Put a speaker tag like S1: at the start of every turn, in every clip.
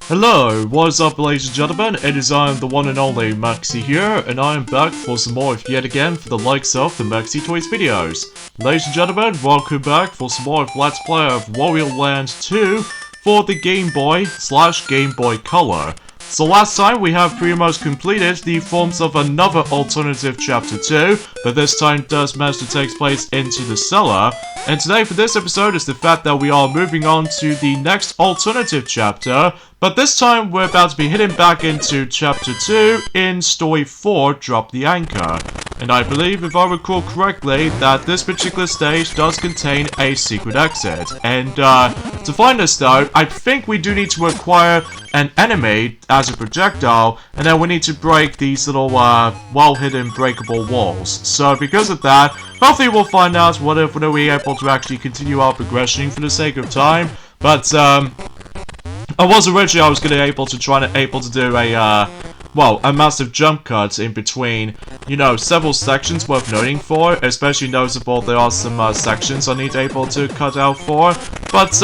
S1: Hello, what's up ladies and gentlemen, it is I am the one and only Maxi here, and I am back for some more yet again for the likes of the Maxi Toys videos. Ladies and gentlemen, welcome back for some more of Let's Play of Wario Land 2 for the Game Boy/Game Boy Color. So last time we have pretty much completed the forms of another alternative chapter 2, but this time does manage to take place into the cellar. And today for this episode is the fact that we are moving on to the next alternative chapter, but this time we're about to be heading back into chapter 2 in story 4, Drop the Anchor. And I believe, if I recall correctly, that this particular stage does contain a secret exit. And to find this though, I think we do need to acquire an enemy as a projectile, and then we need to break these little well-hidden breakable walls. So because of that, hopefully we'll find out whether we're able to actually continue our progression for the sake of time. But I was originally able to do a massive jump cut in between, you know, several sections worth noting for. Especially noticeable, there are some sections I need able to cut out for. But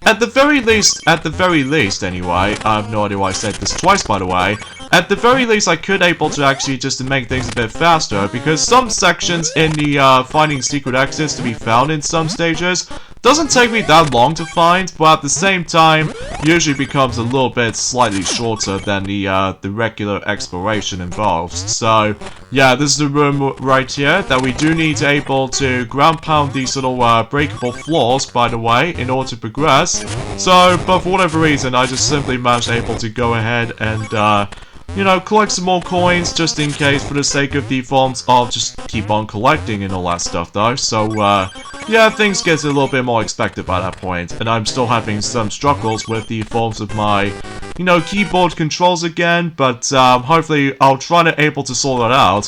S1: at the very least anyway, I have no idea why I said this twice by the way. At the very least, I could able to actually just to make things a bit faster, because some sections in the finding secret exits to be found in some stages doesn't take me that long to find, but at the same time, usually becomes a little bit slightly shorter than the regular exploration involves. So, yeah, this is the room right here that we do need to able to ground pound these little breakable floors, by the way, in order to progress. So, but for whatever reason, I just simply managed able to go ahead and you know, collect some more coins just in case, for the sake of the forms of just keep on collecting and all that stuff though. So yeah, things get a little bit more expected by that point, and I'm still having some struggles with the forms of my, you know, keyboard controls again, but hopefully I'll try to able to sort that out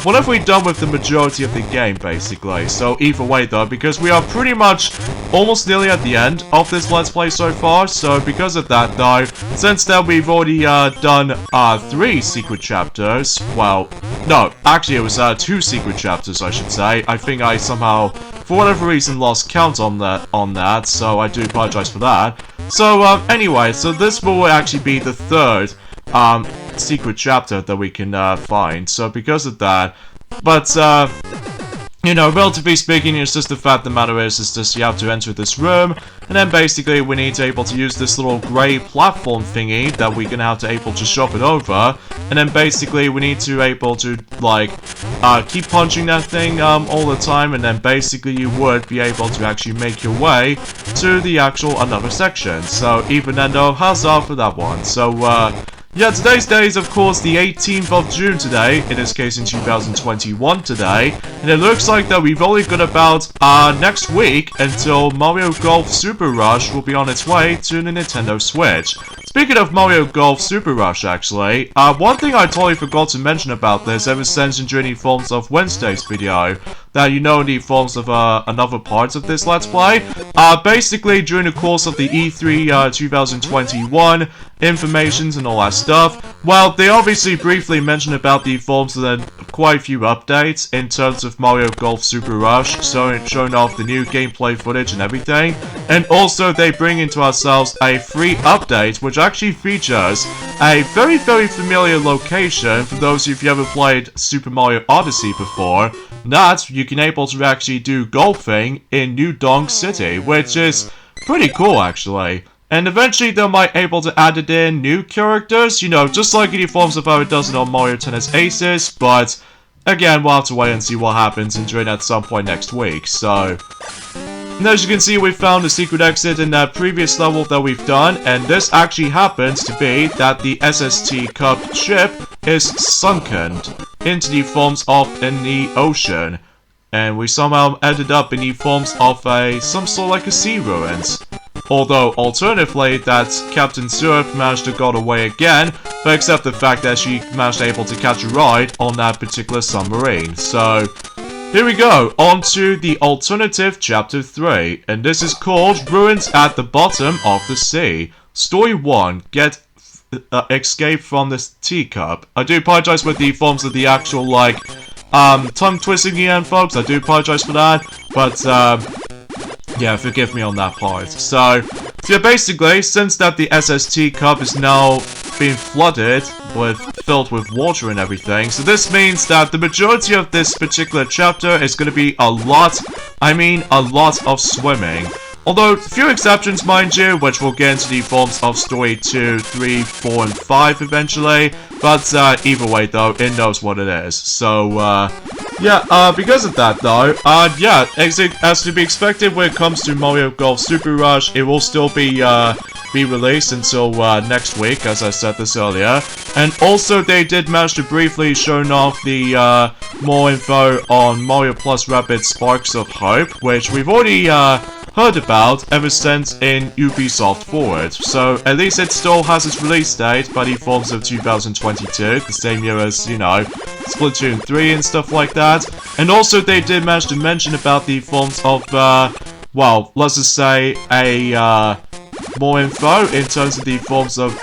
S1: whenever we're done with the majority of the game basically. So either way though, because we are pretty much almost nearly at the end of this Let's Play so far, so because of that though, since then we've already done 3 secret chapters. Well, no, actually it was 2 secret chapters I should say. I think I somehow, for whatever reason, lost count on that, so I do apologize for that. So anyway, so this will actually be the 3rd secret chapter that we can find, so because of that, but you know, relatively speaking, it's just the fact of the matter is just you have to enter this room, and then basically we need to able to use this little grey platform thingy that we're gonna have to able to shove it over, and then basically we need to able to like keep punching that thing all the time, and then basically you would be able to actually make your way to the actual another section. So even then though, huzzah for that one. So yeah, today's day is of course the 18th of June today, in this case in 2021 today, and it looks like that we've only got about next week until Mario Golf Super Rush will be on its way to the Nintendo Switch. Speaking of Mario Golf Super Rush actually, one thing I totally forgot to mention about this ever since during the forms of Wednesday's video, that you know in the forms of another part of this Let's Play, basically during the course of the E3 2021 informations and all that stuff, well, they obviously briefly mentioned about the forms of then quite a few updates in terms of Mario Golf Super Rush, so showing off the new gameplay footage and everything, and also they bring into ourselves a free update which actually features a very familiar location for those of you who ever played Super Mario Odyssey before. That you can able to actually do golfing in New Donk City, which is pretty cool actually. And eventually they might able to add it in new characters, you know, just like in the forms of how it does it on Mario Tennis Aces, but again, we'll have to wait and see what happens and during at some point next week. So, and as you can see, we found a secret exit in that previous level that we've done, and this actually happens to be that the SST Cup ship is sunken into the forms of in the ocean, and we somehow ended up in the forms of some sort of like a sea ruins. Although, alternatively, that Captain Syrup managed to get away again, but except the fact that she managed able to catch a ride on that particular submarine. So, here we go, on to the alternative chapter 3, and this is called Ruins at the Bottom of the Sea. Story 1, escape from the teacup. I do apologize with the forms of the actual, like, tongue twisting again, folks. I do apologize for that, but, Yeah, forgive me on that part. So yeah, basically, since that the SST cup is now being filled with water and everything, so this means that the majority of this particular chapter is going to be a lot of swimming. Although, a few exceptions, mind you, which we'll get into the forms of story 2, 3, 4, and 5 eventually. But, either way, though, it knows what it is. So, yeah, because of that, though, yeah, as to be expected when it comes to Mario Golf Super Rush, it will still be released until, next week, as I said this earlier. And also, they did manage to briefly show off the, more info on Mario Plus Rabbids Sparks of Hope, which we've already, heard about ever since in Ubisoft Forward. So at least it still has its release date by the forms of 2022, the same year as, you know, Splatoon 3 and stuff like that. And also they did manage to mention about the forms of, well, let's just say more info in terms of the forms of,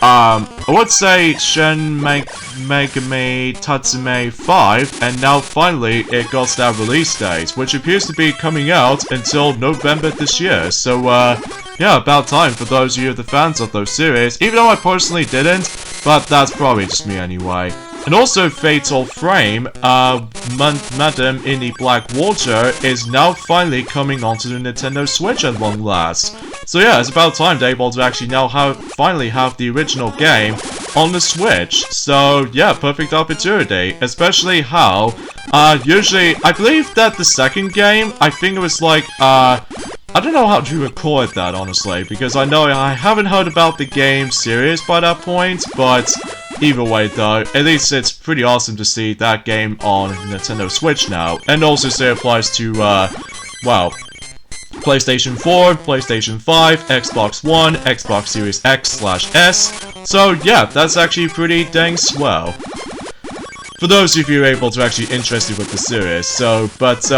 S1: I would say Shin Megami Tatsume 5, and now finally it got that release date, which appears to be coming out until November this year. So, yeah, about time for those of you the fans of those series, even though I personally didn't, but that's probably just me anyway. And also Fatal Frame, Madam in the Black Water, is now finally coming onto the Nintendo Switch at long last. So yeah, it's about time they're able to actually now finally have the original game on the Switch. So yeah, perfect opportunity, especially how, usually, I believe that the second game, I think it was like, I don't know how to record that, honestly, because I know I haven't heard about the game series by that point, but either way, though, at least it's pretty awesome to see that game on Nintendo Switch now. And also, say, applies to, well, PlayStation 4, PlayStation 5, Xbox One, Xbox Series X/S. So, yeah, that's actually pretty dang swell. For those of you able to actually interested with the series, so, but,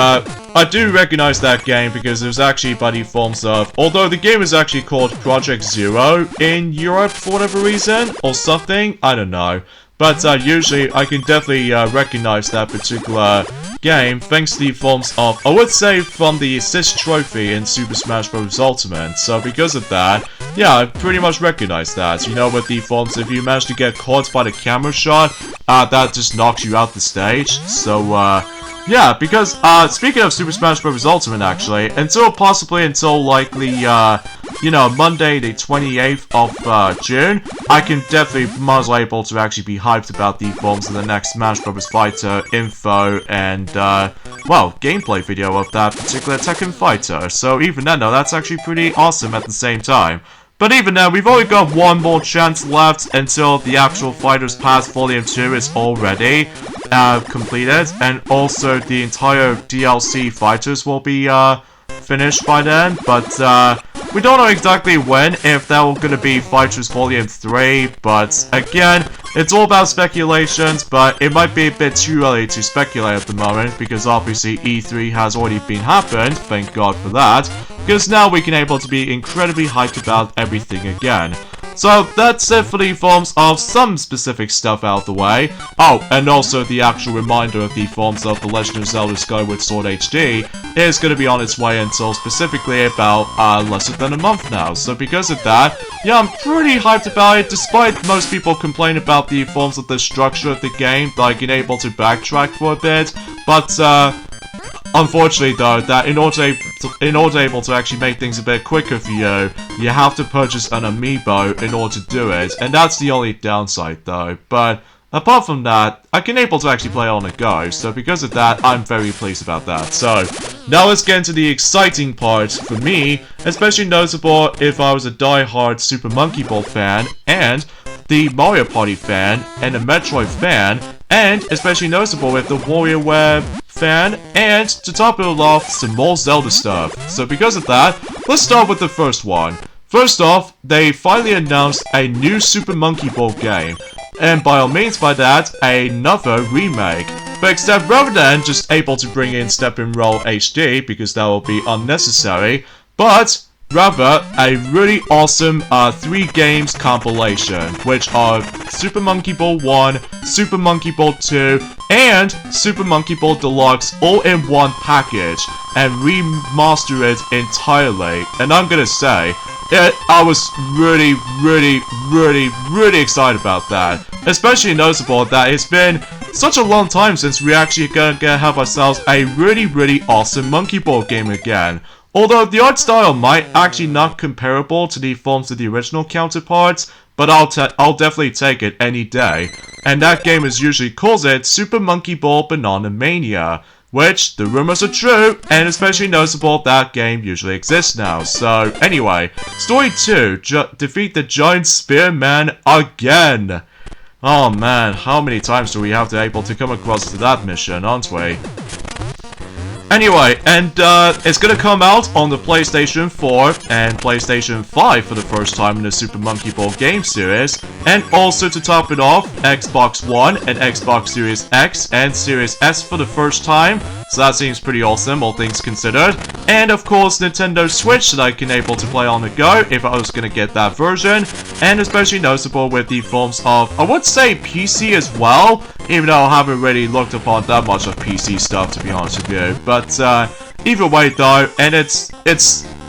S1: I do recognize that game because it was actually by the forms of, although the game is actually called Project Zero in Europe for whatever reason, or something, I don't know. But, usually, I can definitely, recognize that particular game thanks to the forms of, I would say, from the assist trophy in Super Smash Bros. Ultimate. So, because of that, yeah, I pretty much recognize that. You know, with the forms, if you manage to get caught by the camera shot, that just knocks you out the stage. So, yeah, because, speaking of Super Smash Bros. Ultimate, actually, possibly until, like, the, you know, Monday, the 28th of, June, I can definitely much able to actually be hyped about the forms of the next Smash Bros. Fighter info and, well, gameplay video of that particular Tekken fighter. So even then, though, that's actually pretty awesome at the same time. But even now, we've only got one more chance left until the actual Fighters Pass Volume 2 is already completed, and also the entire DLC Fighters will be finished by then, but we don't know exactly when, if that will gonna be Fighters Volume 3, but again, it's all about speculations, but it might be a bit too early to speculate at the moment, because obviously E3 has already been happened, thank God for that, because now we can able to be incredibly hyped about everything again. So that's it for the forms of some specific stuff out of the way. Oh, and also the actual reminder of the forms of The Legend of Zelda Skyward Sword HD is going to be on its way until specifically about less than a month now. So because of that, yeah, I'm pretty hyped about it, despite most people complain about the forms of the structure of the game, like being able to backtrack for a bit. But unfortunately, though, that in order able to actually make things a bit quicker for you, you have to purchase an amiibo in order to do it, and that's the only downside, though. But apart from that, I can able to actually play on the go, so because of that, I'm very pleased about that. So, now let's get into the exciting part for me, especially noticeable if I was a die-hard Super Monkey Ball fan, and the Mario Party fan, and a Metroid fan, and especially noticeable with the WarioWare fan, and to top it all off, some more Zelda stuff. So because of that, let's start with the first one. First off, they finally announced a new Super Monkey Ball game, and by all means by that, another remake. But except rather than just able to bring in Step and Roll HD, because that will be unnecessary, but rather a really awesome 3 games compilation, which are Super Monkey Ball 1, Super Monkey Ball 2, and Super Monkey Ball Deluxe all in one package. and remaster it entirely. And I'm gonna say, I was really excited about that. Especially noticeable that it's been such a long time since we actually gonna have ourselves a really awesome Monkey Ball game again. Although the art style might actually not comparable to the forms of the original counterparts, but I'll definitely take it any day. And that game is usually calls it Super Monkey Ball Banana Mania, which the rumors are true, and especially noticeable that game usually exists now. So anyway, story 2, defeat the giant spearman again. Oh man, how many times do we have to able to come across to that mission, aren't we? Anyway, and it's gonna come out on the PlayStation 4 and PlayStation 5 for the first time in the Super Monkey Ball game series, and also to top it off, Xbox One and Xbox Series X and Series S for the first time, so that seems pretty awesome, all things considered. And of course, Nintendo Switch that I can able to play on the go if I was gonna get that version, and especially noticeable with the forms of, I would say PC as well, even though I haven't really looked upon that much of PC stuff to be honest with you. But either way though, and it's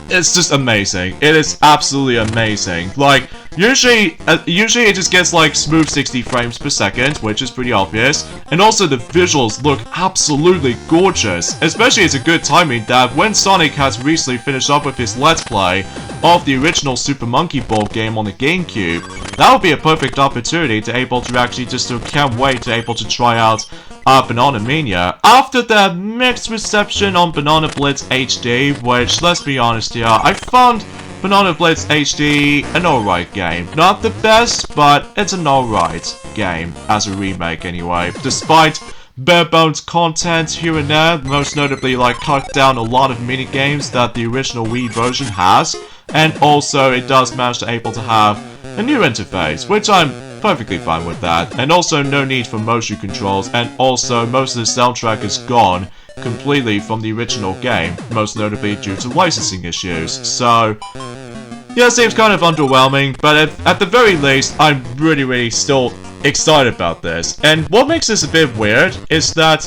S1: just amazing. It is absolutely amazing. Like, usually it just gets like smooth 60 frames per second, which is pretty obvious. And also the visuals look absolutely gorgeous. Especially it's a good timing that when Sonic has recently finished up with his Let's Play of the original Super Monkey Ball game on the GameCube, that would be a perfect opportunity to able to actually just can't wait to able to try out Banana Mania. After the mixed reception on Banana Blitz HD, which, let's be honest here, I found Banana Blitz HD an alright game. Not the best, but it's an alright game, as a remake anyway. Despite bare bones content here and there, most notably like cut down a lot of minigames that the original Wii version has, and also it does manage to able to have a new interface, which I'm perfectly fine with that, and also no need for motion controls, and also most of the soundtrack is gone completely from the original game, most notably due to licensing issues. So yeah, it seems kind of underwhelming, but at the very least, I'm really still excited about this. And what makes this a bit weird is that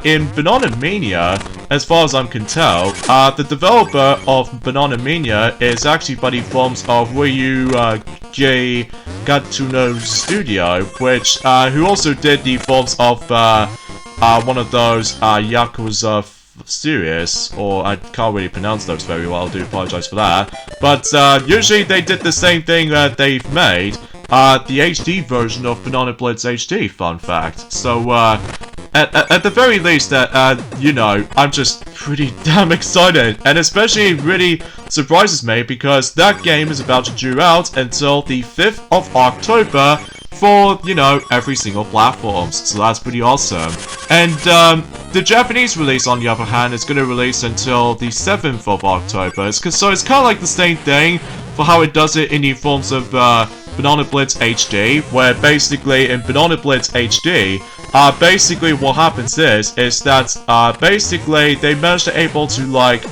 S1: in Banana Mania, as far as I can tell, the developer of Banana Mania is actually by the forms of Wario J. Gatuno Studio, which who also did the forms of one of those Yakuza series, or I can't really pronounce those very well, I do apologize for that. But usually they did the same thing that they've made the HD version of Banana Blitz HD, fun fact. So at the very least, you know, I'm just pretty damn excited, and especially it really surprises me because that game is about to due out until the 5th of October for, you know, every single platforms, so that's pretty awesome. And the Japanese release, on the other hand, is going to release until the 7th of October, so it's kind of like the same thing for how it does it in the forms of Banana Blitz HD, where basically in Banana Blitz HD, basically what happens is that basically they managed to able to like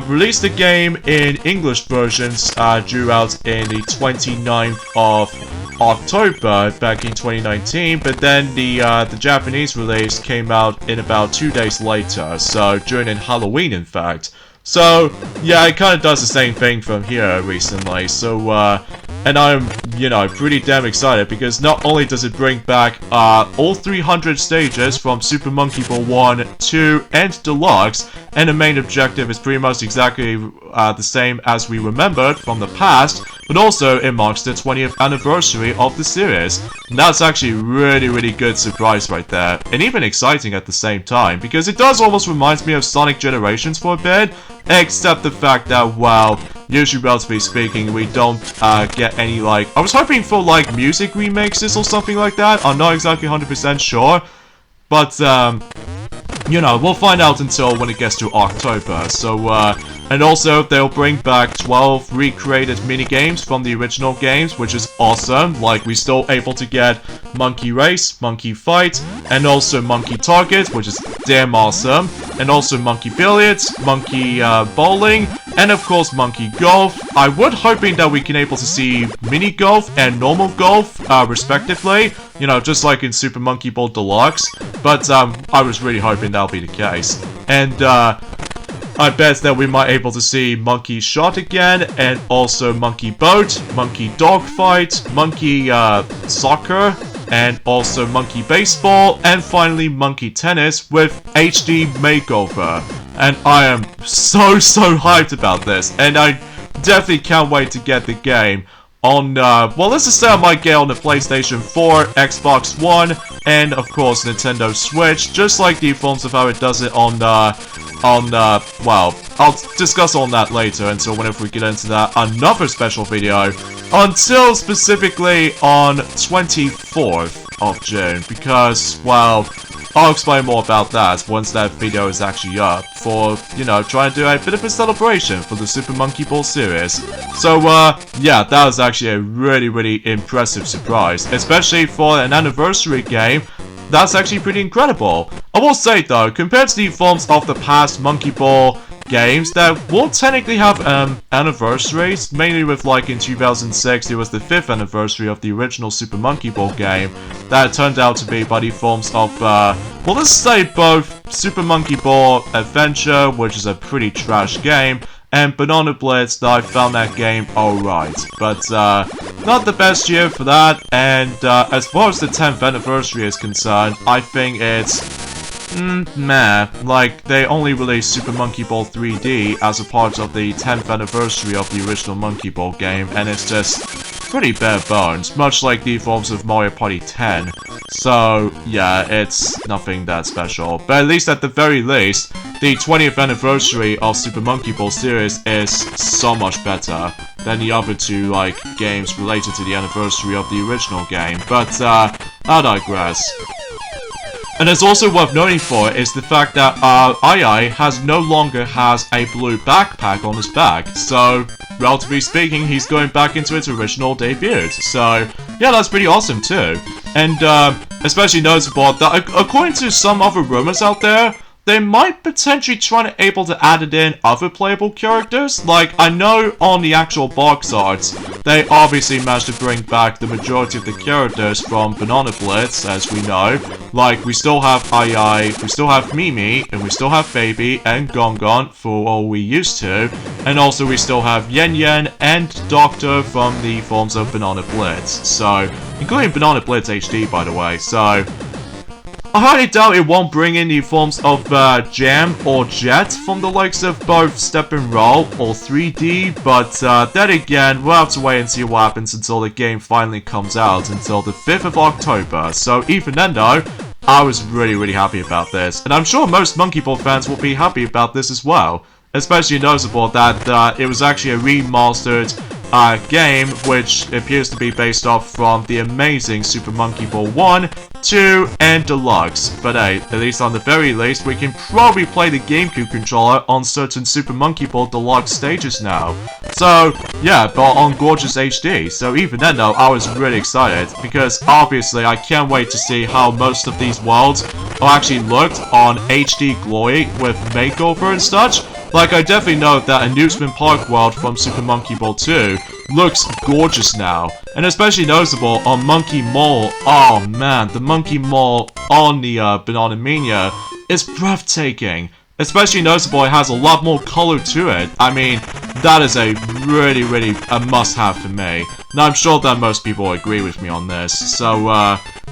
S1: release the game in English versions due out in the 29th of October back in 2019, but then the Japanese release came out in about 2 days later, so during Halloween in fact. So yeah, it kind of does the same thing from here recently, so and I'm, you know, pretty damn excited because not only does it bring back all 300 stages from Super Monkey Ball 1, 2, and Deluxe, and the main objective is pretty much exactly the same as we remembered from the past, but also it marks the 20th anniversary of the series. And that's actually really good surprise right there, and even exciting at the same time, because it does almost remind me of Sonic Generations for a bit, except the fact that, well, usually relatively speaking, we don't get any, like, I was hoping for, like, music remixes or something like that. I'm not exactly 100% sure, but, you know, we'll find out until when it gets to October. So, and also, they'll bring back 12 recreated minigames from the original games, which is awesome. Like, we're still able to get Monkey Race, Monkey Fight, and also Monkey Target, which is damn awesome. And also Monkey Billiards, Monkey Bowling, and of course Monkey Golf. I would hoping that we can able to see Mini Golf and Normal Golf, respectively. You know, just like in Super Monkey Ball Deluxe. But, I was really hoping that'll be the case. And, I bet that we might able to see Monkey Shot again, and also Monkey Boat, Monkey Dogfight, Monkey Soccer, and also Monkey Baseball, and finally Monkey Tennis with HD Makeover. And I am so hyped about this, and I definitely can't wait to get the game on, well, let's just say I might get on the PlayStation 4, Xbox One, and of course Nintendo Switch, just like the forms of how it does it on, well, I'll discuss on that later until whenever we get into that another special video, until specifically on 24th of June, because, well, I'll explain more about that once that video is actually up for, you know, trying to do a bit of a celebration for the Super Monkey Ball series. So, yeah, that was actually a really impressive surprise, especially for an anniversary game. That's actually pretty incredible. I will say though, compared to the forms of the past Monkey Ball games that will technically have anniversaries, mainly with like in 2006 it was the 5th anniversary of the original Super Monkey Ball game that turned out to be by the forms of well, let's say both Super Monkey Ball Adventure, which is a pretty trash game, and Banana Blitz. That I found that game alright, but not the best year for that. And as far as the 10th anniversary is concerned, I think it's meh. Like, they only released Super Monkey Ball 3D as a part of the 10th anniversary of the original Monkey Ball game, and it's just pretty bare bones, much like the forms of Mario Party 10. So, yeah, it's nothing that special. But at least at the very least, the 20th anniversary of Super Monkey Ball series is so much better than the other two, like, games related to the anniversary of the original game. But, I digress. And it's also worth noting for is the fact that Ai no longer has a blue backpack on his back. So, relatively speaking, he's going back into its original debut. So, yeah, that's pretty awesome too. And especially noticeable that according to some other rumors out there, they might potentially try to able to add it in other playable characters. Like, I know on the actual box arts, they obviously managed to bring back the majority of the characters from Banana Blitz, as we know. Like, we still have Ai, we still have Mimi, and we still have Baby and Gongon for all we used to. And also we still have Yen Yen and Doctor from the forms of Banana Blitz. So, including Banana Blitz HD, by the way. So, I highly doubt it won't bring in the forms of Jam or Jet from the likes of both Step and Roll or 3D, but then again, we'll have to wait and see what happens until the game finally comes out, until the 5th of October. So even then though, I was really happy about this, and I'm sure most Monkey Ball fans will be happy about this as well. Especially noticeable that it was actually a remastered game, which appears to be based off from the amazing Super Monkey Ball 1, 2, and Deluxe. But hey, at least on the very least, we can probably play the GameCube controller on certain Super Monkey Ball Deluxe stages now. So, yeah, but on gorgeous HD. So even then though, I was really excited, because obviously I can't wait to see how most of these worlds are actually looked on HD glory with makeover and such. Like, I definitely know that Amusement Park World from Super Monkey Ball 2 looks gorgeous now. And especially noticeable on Monkey Mall. Oh man, the Monkey Mall on the Banana Mania is breathtaking. Especially noticeable, it has a lot more color to it. I mean, that is a really a must-have for me. And I'm sure that most people agree with me on this. So,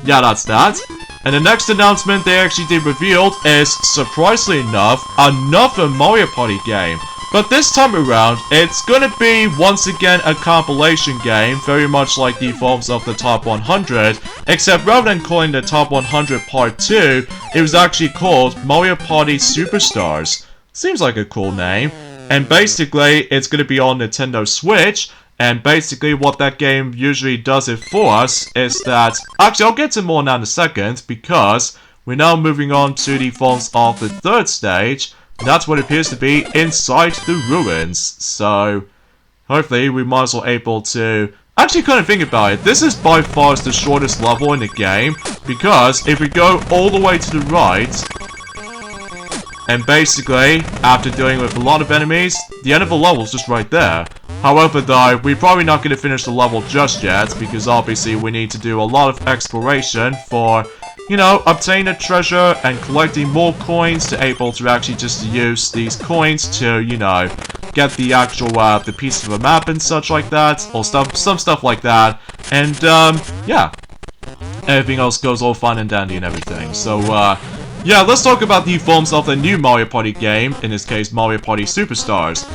S1: yeah, that's that. And the next announcement they actually did revealed is, surprisingly enough, another Mario Party game. But this time around, it's gonna be, once again, a compilation game, very much like the forms of the Top 100, except rather than calling the Top 100 Part 2, it was actually called Mario Party Superstars. Seems like a cool name. And basically, it's gonna be on Nintendo Switch. And basically what that game usually does it for us is that... Actually, I'll get to more now in a second, because we're now moving on to the forms of the third stage. And that's what it appears to be inside the ruins. So, hopefully we might as well able to... Actually, kind of think about it. This is by far the shortest level in the game, because if we go all the way to the right... And basically, after dealing with a lot of enemies, the end of the level is just right there. However though, we're probably not going to finish the level just yet, because obviously we need to do a lot of exploration for you know, obtain a treasure and collecting more coins to able to actually just use these coins to, you know, get the actual, the piece of a map and such like that, or some stuff like that, and, yeah. Everything else goes all fine and dandy and everything. So, yeah, let's talk about the forms of the new Mario Party game, in this case, Mario Party Superstars.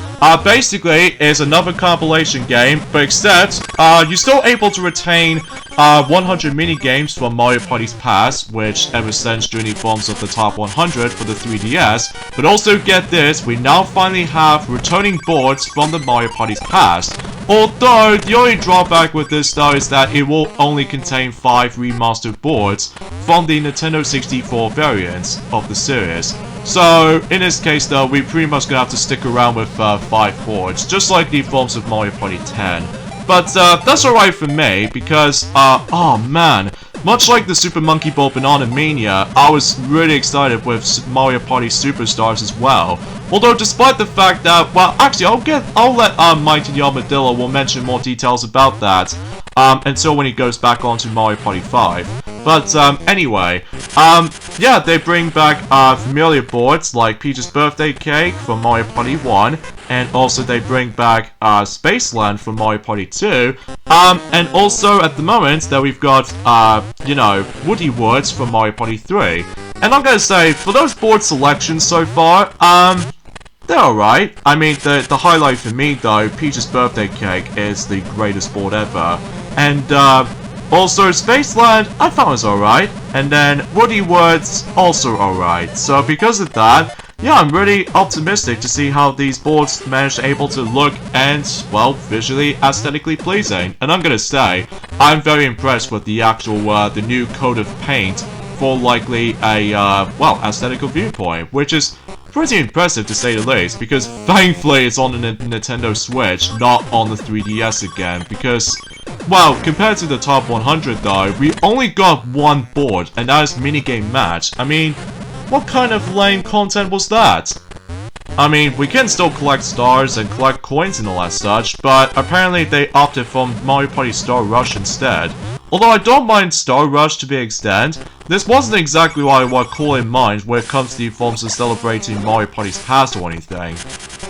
S1: Basically, it's another compilation game, but except, you're still able to retain, 100 mini-games from Mario Party's past, which ever since during the forms of the top 100 for the 3DS, but also get this, we now finally have returning boards from the Mario Party's past. Although, the only drawback with this though is that it will only contain 5 remastered boards from the Nintendo 64 variants of the series. So, in this case though, we're pretty much gonna have to stick around with 5 boards, just like the forms of Mario Party 10. But, that's alright for me, because, oh man, much like the Super Monkey Ball Banana Mania, I was really excited with Mario Party Superstars as well. Although, despite the fact that, well, actually, I'll let Mighty the Armadillo will mention more details about that until when he goes back onto Mario Party 5. But anyway, yeah, they bring back familiar boards like Peach's Birthday Cake from Mario Party 1, and also they bring back Spaceland from Mario Party 2, and also at the moment that we've got, you know, Woody Woods from Mario Party 3. And I'm gonna say, for those board selections so far, they're alright. I mean, the highlight for me though, Peach's Birthday Cake is the greatest board ever. And, also, Spaceland, I thought was alright, and then Woody Woods, also alright. So because of that, yeah, I'm really optimistic to see how these boards manage able to look and, well, visually, aesthetically pleasing. And I'm gonna say, I'm very impressed with the actual, the new coat of paint for likely a, well, aesthetical viewpoint, which is pretty impressive to say the least, because thankfully it's on the Nintendo Switch, not on the 3DS again, because, well, compared to the top 100 though, we only got one board, and that is minigame match. I mean, what kind of lame content was that? I mean, we can still collect stars and collect coins and all that such, but apparently they opted for Mario Party Star Rush instead. Although I don't mind Star Rush to be extent, this wasn't exactly what I would call in mind when it comes to the forms of celebrating Mario Party's past or anything.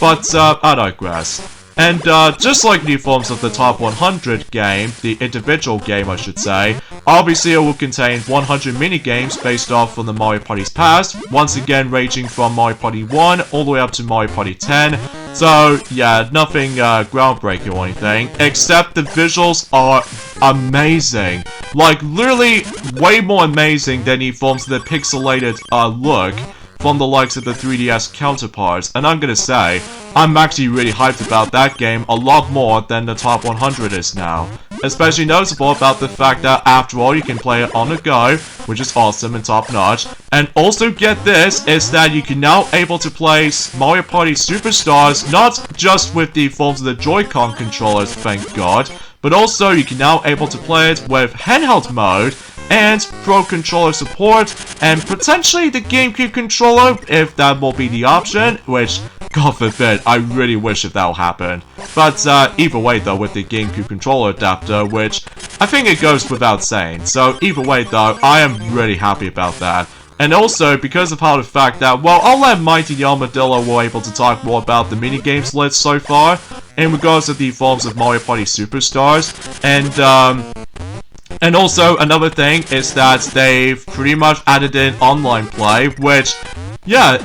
S1: But, I digress. And, just like the forms of the top 100 game, the individual game I should say, obviously it will contain 100 minigames based off from the Mario Party's past, once again ranging from Mario Party 1 all the way up to Mario Party 10. So, yeah, nothing groundbreaking or anything, except the visuals are amazing. Like, literally way more amazing than the forms of the pixelated look from the likes of the 3DS counterparts, and I'm gonna say, I'm actually really hyped about that game a lot more than the top 100 is now. Especially noticeable about the fact that after all you can play it on the go, which is awesome and top notch, and also get this, is that you can now able to play Mario Party Superstars not just with the forms of the Joy-Con controllers, thank god, but also you can now able to play it with handheld mode, and Pro Controller support, and potentially the GameCube controller, if that will be the option, which, god forbid, I really wish if that will happen. But either way though, with the GameCube controller adapter, which I think it goes without saying, so either way though, I am really happy about that. And also, because of how the fact that, well, I'll let Mighty the Armadillo were able to talk more about the minigames list so far, in regards to the forms of Mario Party Superstars, and also, another thing is that they've pretty much added in online play, which, yeah,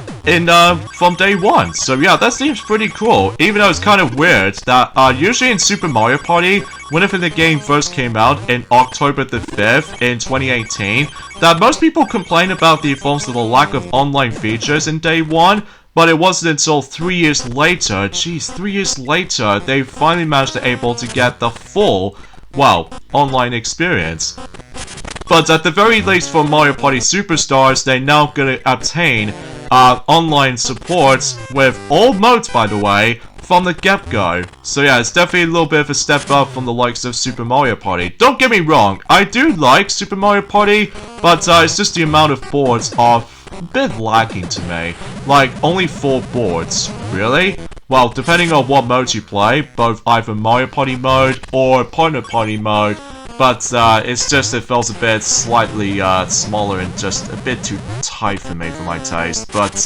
S1: from day one. So yeah, that seems pretty cool, even though it's kind of weird that, usually in Super Mario Party, whenever the game first came out in October the 5th in 2018, that most people complain about the forms of the lack of online features in day one, but it wasn't until 3 years later, geez, 3 years later, they finally managed to able to get the full, well, online experience. But at the very least for Mario Party Superstars, they're now gonna obtain online support with all modes, by the way, from the get-go. So yeah, it's definitely a little bit of a step up from the likes of Super Mario Party. Don't get me wrong, I do like Super Mario Party, but it's just the amount of boards are a bit lacking to me. Like, only 4 boards. Really? Well, depending on what modes you play, both either Mario Party mode or Partner Party mode, but it's just it feels a bit slightly smaller and just a bit too tight for me for my taste. But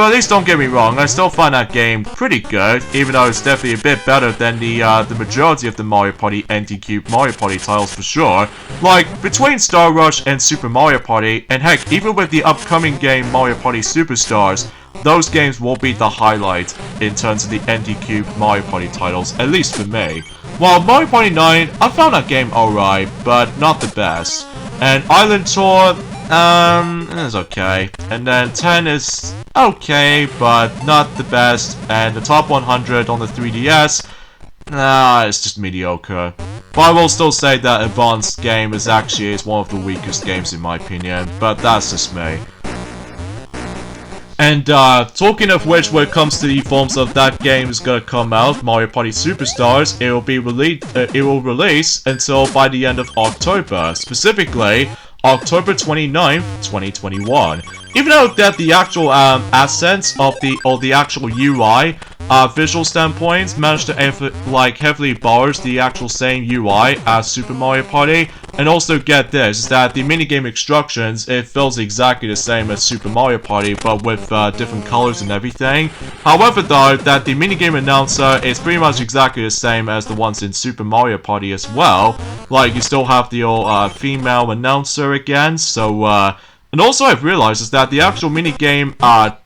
S1: at least don't get me wrong, I still find that game pretty good, even though it's definitely a bit better than the majority of the Mario Party NT Mario Party titles for sure. Like, between Star Rush and Super Mario Party, and heck, even with the upcoming game Mario Party Superstars, those games will be the highlight in terms of the NT Mario Party titles, at least for me. While Mario Party 9, I found that game alright, but not the best. And Island Tour, it's okay. And then 10 is okay, but not the best. And the top 100 on the 3DS, it's just mediocre. But I will still say that Advanced game is one of the weakest games in my opinion, but that's just me. And talking of which, when it comes to the forms of that game is gonna come out, Mario Party Superstars, it will release until by the end of October, specifically October 29th, 2021. Even though that the actual assets of the actual UI visual standpoints managed to heavily borrows the actual same UI as Super Mario Party, and also get this, is that the minigame instructions, it feels exactly the same as Super Mario Party, but with different colors and everything. However though, that the minigame announcer is pretty much exactly the same as the ones in Super Mario Party as well. Like, you still have the old female announcer again, so and also I've realized is that the actual minigame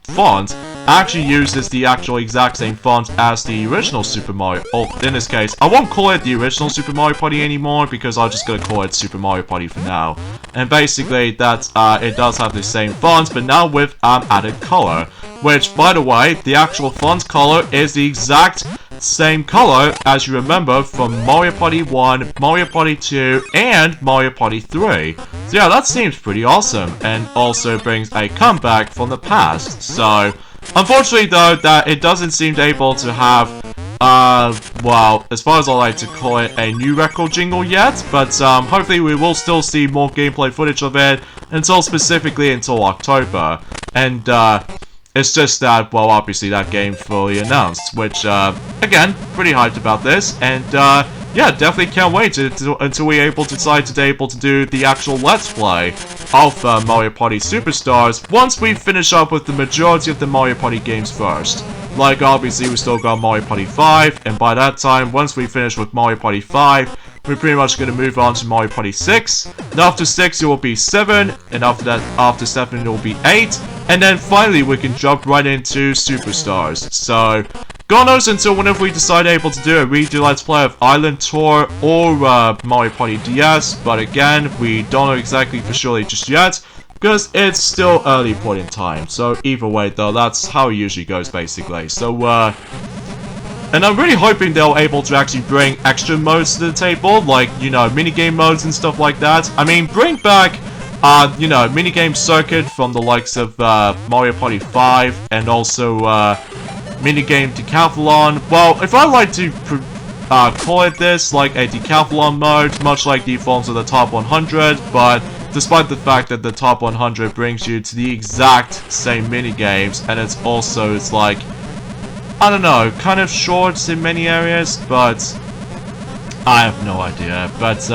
S1: font actually uses the actual exact same font as the original Super Mario. Oh, in this case, I won't call it the original Super Mario Party anymore because I'm just gonna call it Super Mario Party for now. And basically, that's it does have the same font, but now with added color. Which, by the way, the actual font color is the exact same color as you remember from Mario Party 1, Mario Party 2, and Mario Party 3. So yeah, that seems pretty awesome, and also brings a comeback from the past. So, unfortunately though, that it doesn't seem able to have, well, as far as I like to call it, a new record jingle yet, but hopefully we will still see more gameplay footage of it specifically until October. And it's just that, well, obviously that game fully announced, which, again, pretty hyped about this, and yeah, definitely can't wait until we're able to decide to do the actual Let's Play of Mario Party Superstars once we finish up with the majority of the Mario Party games first. Like, obviously, we still got Mario Party 5, and by that time, once we finish with Mario Party 5, we're pretty much going to move on to Mario Party 6, and after 6 it will be 7, and after that, after 7 it will be 8, and then finally we can jump right into Superstars. So, God knows until whenever we decide able to do a redo Let's Play of Island Tour or Mario Party DS, but again, we don't know exactly for surely just yet, because it's still early point in time. So either way though, that's how it usually goes basically. So and I'm really hoping they're able to actually bring extra modes to the table, like, you know, minigame modes and stuff like that. I mean, bring back, you know, minigame circuit from the likes of Mario Party 5, and also minigame decathlon. Well, if I like to call it this, like a decathlon mode, much like the forms of the top 100, but despite the fact that the top 100 brings you to the exact same minigames, and it's like, I don't know, kind of short in many areas, but I have no idea. But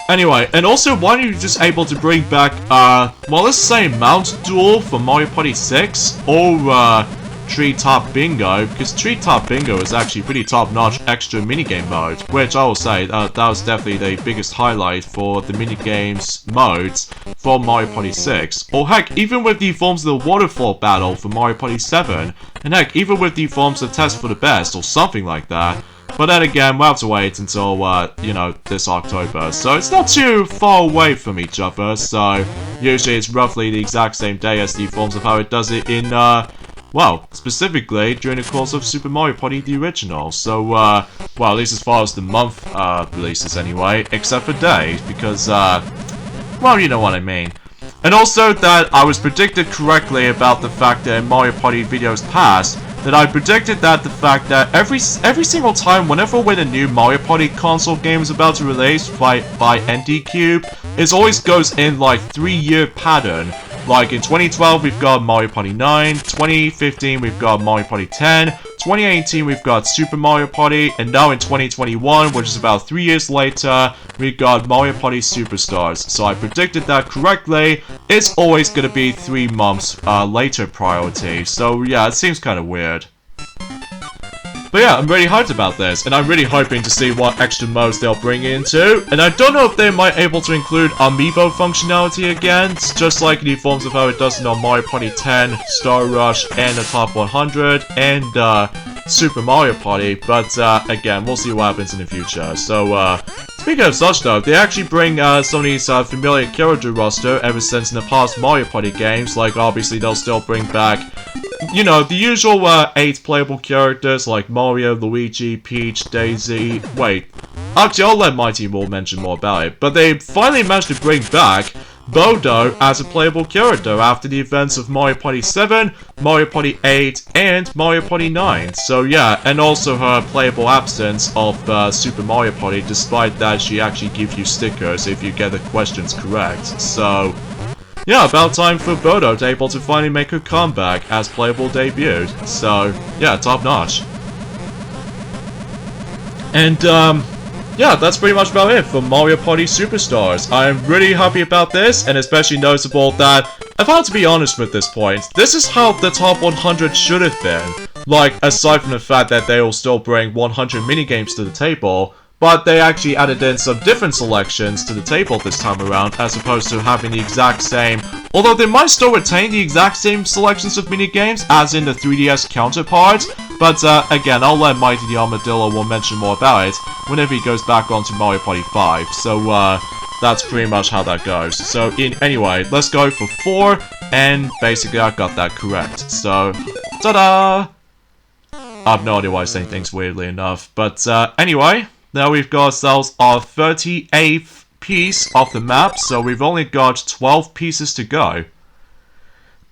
S1: anyway, and also why are you just able to bring back well, let's say Mount Duel for Mario Party 6 or Treetop Bingo, because Treetop Bingo is actually pretty top-notch extra minigame mode, which I will say that was definitely the biggest highlight for the minigames modes for Mario Party 6. Or heck, even with the forms of the Waterfall Battle for Mario Party 7, and heck, even with the forms of Test for the Best, or something like that. But then again, we'll have to wait until, you know, this October. So it's not too far away from each other, so usually it's roughly the exact same day as the forms of how it does it in, well, specifically during the course of Super Mario Party the original. So, well, at least as far as the month releases anyway, except for days, because, well, you know what I mean. And also that I was predicted correctly about the fact that in Mario Party videos past, that I predicted that the fact that every single time whenever when a new Mario Party console game is about to release by NT, it always goes in like 3-year pattern. Like in 2012 we've got Mario Party 9, 2015 we've got Mario Party 10, 2018 we've got Super Mario Party, and now in 2021, which is about 3 years later, we got Mario Party Superstars. So I predicted that correctly. It's always gonna be 3 months later priority. So yeah, it seems kind of weird. But yeah, I'm really hyped about this, and I'm really hoping to see what extra modes they'll bring into. And I don't know if they might able to include amiibo functionality again, just like in the forms of how it does in Mario Party 10, Star Rush, and the Top 100, and Super Mario Party. But again, we'll see what happens in the future. So speaking of such though, they actually bring some of these familiar character roster ever since in the past Mario Party games. Like obviously they'll still bring back, you know, the usual 8 playable characters like Mario, Luigi, Peach, Daisy. Wait, actually I'll let my team will mention more about it. But they finally managed to bring back Bodo as a playable character after the events of Mario Party 7, Mario Party 8, and Mario Party 9. So yeah, and also her playable absence of Super Mario Party, despite that she actually gives you stickers if you get the questions correct. So yeah, about time for Bodo to able to finally make her comeback as playable debut. So yeah, top notch. And yeah, that's pretty much about it for Mario Party Superstars. I'm really happy about this, and especially noticeable that, if I have to be honest with this point, this is how the top 100 should have been. Like, aside from the fact that they will still bring 100 minigames to the table, but they actually added in some different selections to the table this time around, as opposed to having the exact same. Although they might still retain the exact same selections of minigames, as in the 3DS counterpart. But again, I'll let Mighty the Armadillo will mention more about it whenever he goes back onto Mario Party 5. So that's pretty much how that goes. So anyway, let's go for 4, and basically I got that correct. So, ta-da! I have no idea why I'm saying things weirdly enough. But anyway, now we've got ourselves our 38th piece of the map, so we've only got 12 pieces to go.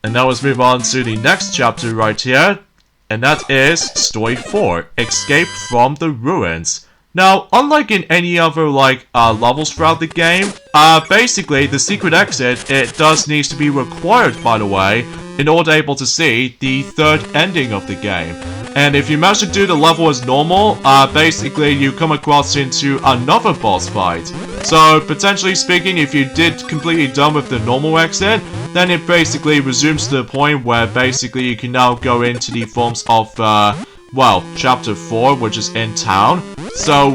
S1: And now let's move on to the next chapter right here, and that is Story 4, Escape from the Ruins. Now, unlike in any other, like, levels throughout the game, basically, the secret exit, it does need to be required, by the way, in order able to see the third ending of the game. And if you manage to do the level as normal, basically you come across into another boss fight. So, potentially speaking, if you did completely done with the normal exit, then it basically resumes to the point where basically you can now go into the forms of, well, Chapter 4, which is in town. So,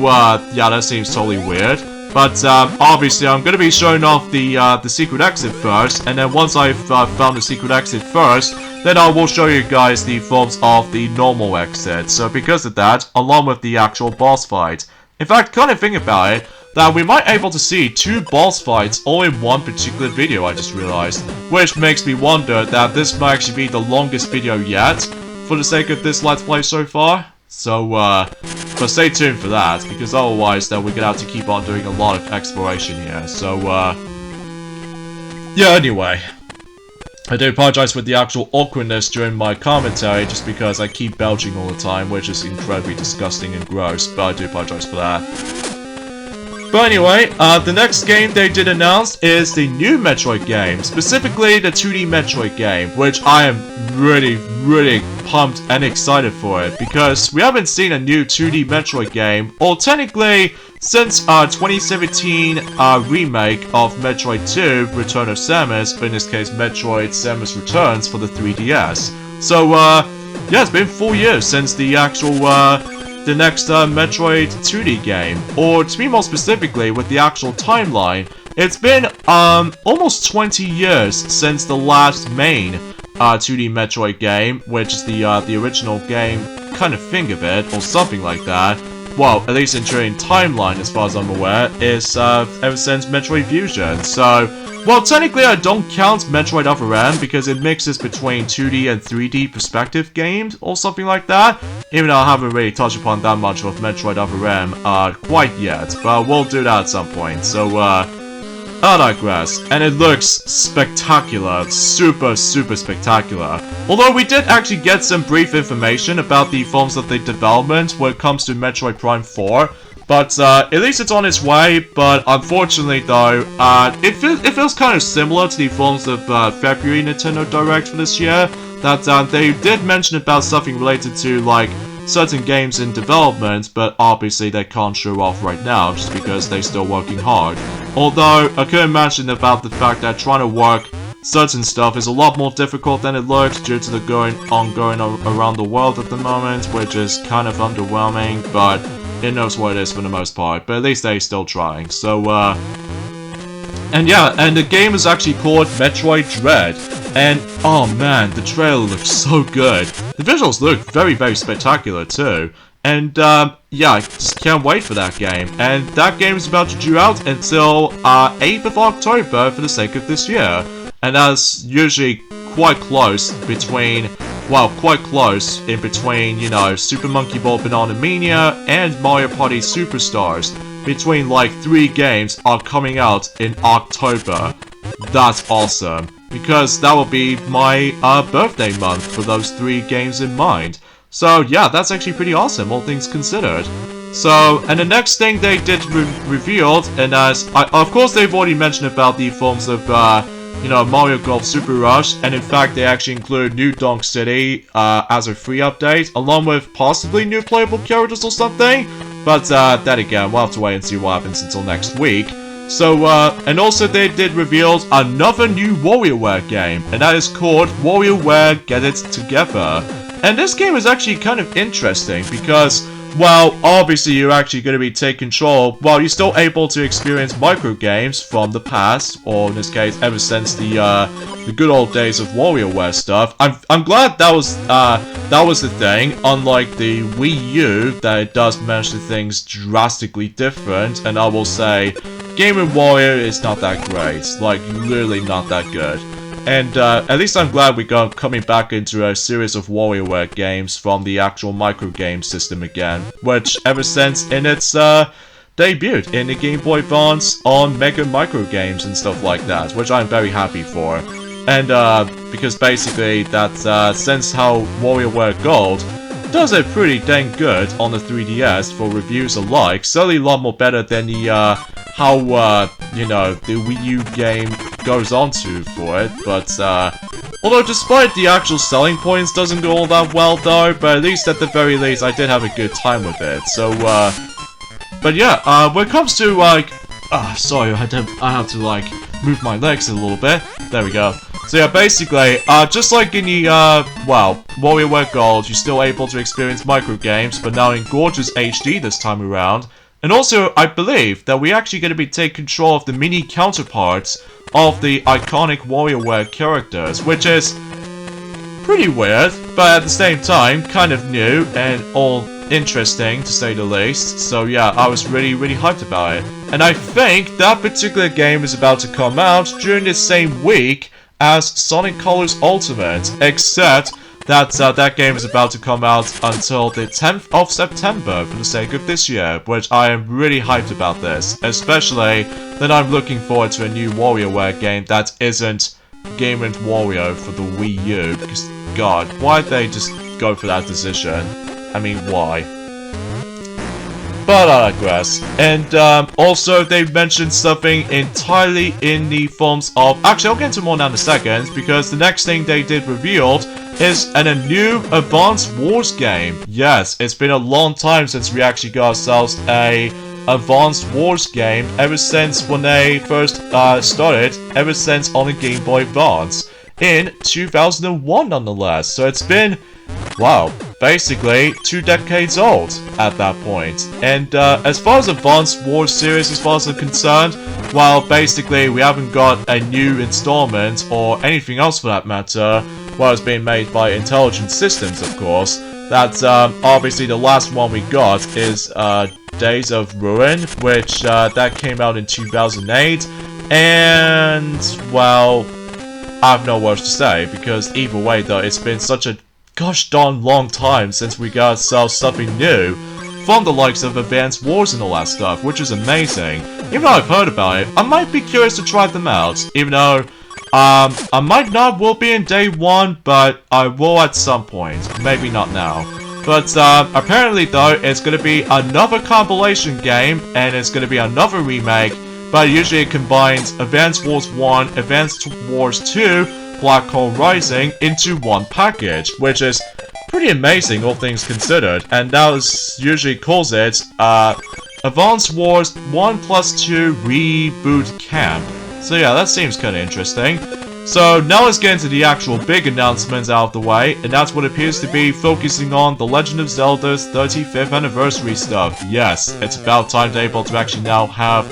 S1: yeah, that seems totally weird. But, obviously, I'm gonna be showing off the secret exit first, and then once I've found the secret exit first, then I will show you guys the forms of the normal exit. So because of that, along with the actual boss fight. In fact, kind of think about it, that we might be able to see 2 boss fights all in one particular video, I just realized. Which makes me wonder that this might actually be the longest video yet, for the sake of this Let's Play so far. So, but stay tuned for that, because otherwise then we're gonna have to keep on doing a lot of exploration here. So, yeah, anyway. I do apologize for the actual awkwardness during my commentary, just because I keep belching all the time, which is incredibly disgusting and gross, but I do apologize for that. But anyway, the next game they did announce is the new Metroid game, specifically the 2D Metroid game, which I am really pumped and excited for it, because we haven't seen a new 2D Metroid game, or technically, since 2017 remake of Metroid 2, Return of Samus, but in this case Metroid Samus Returns for the 3DS. So, yeah, it's been 4 years since the actual, the next Metroid 2D game, or to be more specifically with the actual timeline, it's been almost 20 years since the last main 2D Metroid game, which is the original game kind of thing of it, or something like that. Well, at least in during timeline, as far as I'm aware, is ever since Metroid Fusion. So, well, technically I don't count Metroid Other M because it mixes between 2D and 3D perspective games or something like that. Even though I haven't really touched upon that much of Metroid Other M quite yet, but we'll do that at some point. So, I digress. And it looks spectacular, super spectacular. Although we did actually get some brief information about the forms of the development when it comes to Metroid Prime 4. But at least it's on its way, but unfortunately though, it feels kind of similar to the forms of February Nintendo Direct for this year. that they did mention about something related to, like, certain games in development, but obviously they can't show off right now just because they're still working hard. Although, I could mention about the fact that trying to work certain stuff is a lot more difficult than it looks due to the ongoing around the world at the moment, which is kind of underwhelming, but it knows what it is for the most part. But at least they're still trying. So, and yeah, and the game is actually called Metroid Dread. And, oh man, the trailer looks so good. The visuals look very, very spectacular too. And, yeah, I just can't wait for that game. And that game is about to due out until, 8th of October for the sake of this year. And that's usually quite close between, well, quite close in between, you know, Super Monkey Ball Banana Mania and Mario Party Superstars. Between, like, 3 games are coming out in October. That's awesome. Because that will be my birthday month for those 3 games in mind. So yeah, that's actually pretty awesome, all things considered. So, and the next thing they did revealed, and as of course they've already mentioned about the forms of you know, Mario Golf Super Rush, and in fact they actually include New Donk City as a free update, along with possibly new playable characters or something. But then again, we'll have to wait and see what happens until next week. So, and also they did reveal another new WarioWare game, and that is called WarioWare Get It Together. And this game is actually kind of interesting because, well, obviously you're actually going to be taking control, while you're still able to experience micro games from the past, or in this case, ever since the good old days of WarioWare stuff. I'm glad that was the thing, unlike the Wii U, that it does mention things drastically different, and I will say, Game & Wario is not that great, like, literally not that good. And at least I'm glad we got coming back into a series of WarioWare games from the actual microgame system again, which ever since in its debut in the Game Boy Advance on Mega Micro Games and stuff like that, which I'm very happy for. And because basically that since how WarioWare Gold does it pretty dang good on the 3DS for reviews alike, certainly a lot more better than the how you know, the Wii U game goes on to for it, but although despite the actual selling points doesn't go all that well though, but at least at the very least I did have a good time with it. So but yeah, when it comes to like sorry, I have to like move my legs a little bit. There we go. So yeah, basically, just like in the, well, WarioWare Gold, you're still able to experience micro games, but now in gorgeous HD this time around. And also, I believe that we're actually going to be taking control of the mini counterparts of the iconic WarioWare characters, which is pretty weird, but at the same time, kind of new and all interesting, to say the least. So yeah, I was really, really hyped about it. And I think that particular game is about to come out during the same week as Sonic Colors Ultimate, except that that game is about to come out until the 10th of September for the sake of this year, which I am really hyped about this, especially that I'm looking forward to a new WarioWare game that isn't Game & Wario for the Wii U, because god, why'd they just go for that decision? I mean, why? But I digress. And also they mentioned something entirely in the forms of... Actually, I'll get into more now in a second, because the next thing they did revealed is a new Advance Wars game. Yes, it's been a long time since we actually got ourselves a Advance Wars game, ever since when they first started, ever since on the Game Boy Advance. In 2001 nonetheless, so it's been, wow, basically 2 decades old at that point. And as far as Advance Wars series, as far as I'm concerned, well, basically we haven't got a new installment or anything else for that matter. Well, it's being made by Intelligent Systems, of course. That's obviously the last one we got is Days of Ruin, which that came out in 2008. And, well, I have no words to say, because either way though, it's been such a gosh darn long time since we got ourselves something new from the likes of Advance Wars and all that stuff, which is amazing. Even though I've heard about it, I might be curious to try them out, even though I might not will be in day one, but I will at some point. Maybe not now. But apparently though, it's going to be another compilation game, and it's going to be another remake, but usually it combines Advance Wars 1, Advance Wars 2, Black Hole Rising into one package, which is pretty amazing, all things considered. And that usually calls it Advance Wars 1+2 Reboot Camp. So yeah, that seems kind of interesting. So now let's get into the actual big announcements out of the way, and that's what appears to be focusing on The Legend of Zelda's 35th anniversary stuff. Yes, it's about time to be able to actually now have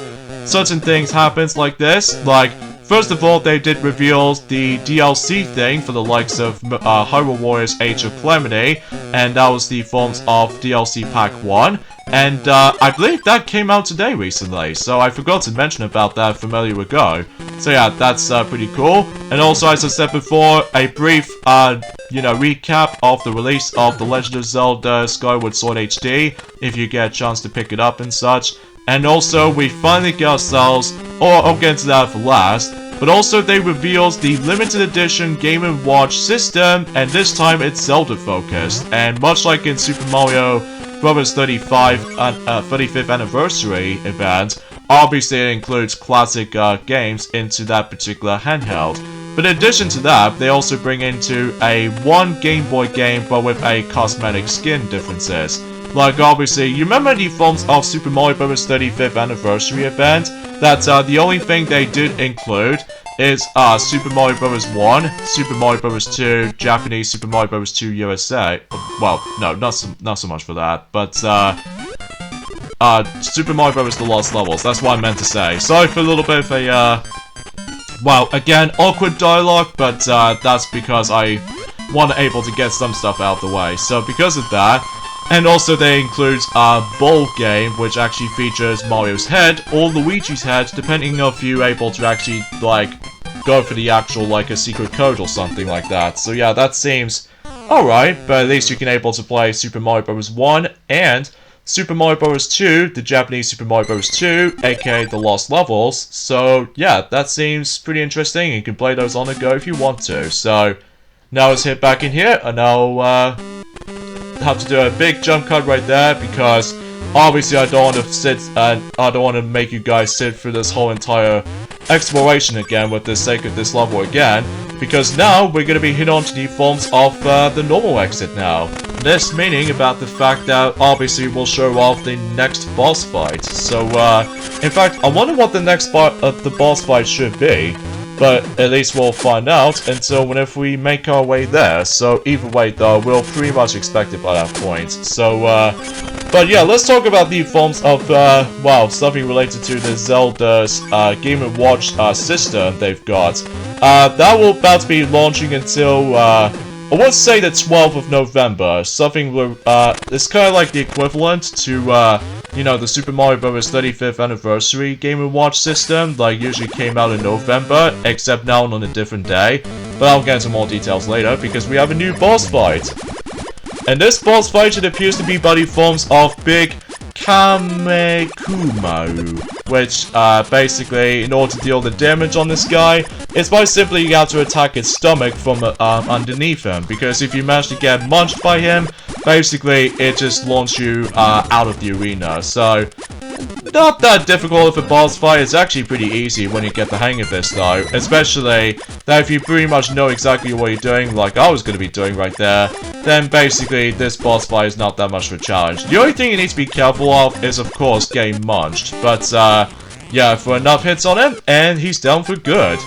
S1: certain things happen like this. Like, first of all, they did reveal the DLC thing for the likes of Hyrule Warriors Age of Calamity, and that was the forms of DLC Pack 1. And I believe that came out today recently, so I forgot to mention about that from earlier ago. So yeah, that's pretty cool. And also, as I said before, a brief, recap of the release of The Legend of Zelda Skyward Sword HD, if you get a chance to pick it up and such. And also, we finally get ourselves, or I'll get into that for last, but also they revealed the limited edition Game & Watch system, and this time it's Zelda focused. And much like in Super Mario Bros. 35th anniversary event, obviously it includes classic games into that particular handheld. But in addition to that, they also bring into a one Game Boy game but with a cosmetic skin differences. Like obviously, you remember the forms of Super Mario Bros. 35th anniversary event? That the only thing they did include is Super Mario Bros. 1, Super Mario Bros. 2, Japanese Super Mario Bros. 2 USA. Well, no, not so much for that, but Super Mario Bros. The Lost Levels. That's what I meant to say. Sorry for a little bit of a well, again, awkward dialogue, but that's because I wasn't able to get some stuff out of the way. So because of that. And also they include a bowl game, which actually features Mario's head or Luigi's head, depending if you're able to actually, like, go for the actual, like, a secret code or something like that. So yeah, that seems alright, but at least you can able to play Super Mario Bros. 1 and Super Mario Bros. 2, the Japanese Super Mario Bros. 2, aka The Lost Levels. So yeah, that seems pretty interesting. You can play those on the go if you want to. So now let's hit back in here, and I'll, have to do a big jump cut right there because obviously I don't want to sit and I don't want to make you guys sit through this whole entire exploration again with the sake of this level again, because now we're going to be hit on to the forms of the normal exit now. This meaning about the fact that obviously we'll show off the next boss fight. So in fact I wonder what the next part of the boss fight should be. But at least we'll find out until whenever we make our way there. So either way though, we'll pretty much expect it by that point. So, but yeah, let's talk about the forms of, well, something related to the Zelda's Game & Watch system they've got. That will about to be launching until, I would say the 12th of November. Something where, it's kind of like the equivalent to, you know, the Super Mario Bros. 35th anniversary Game & Watch system, like usually came out in November, except now on a different day. But I'll get into more details later, because we have a new boss fight. And this boss fight, it appears to be by the forms of Big Kamekumo, which, basically, in order to deal the damage on this guy, it's by simply you have to attack its stomach from underneath him, because if you manage to get munched by him, basically, it just launches you out of the arena. So, not that difficult of a boss fight. It's actually pretty easy when you get the hang of this, though. Especially that if you pretty much know exactly what you're doing, like I was going to be doing right there, then basically this boss fight is not that much of a challenge. The only thing you need to be careful of is, of course, getting munched. But, yeah, for enough hits on him, and he's down for good.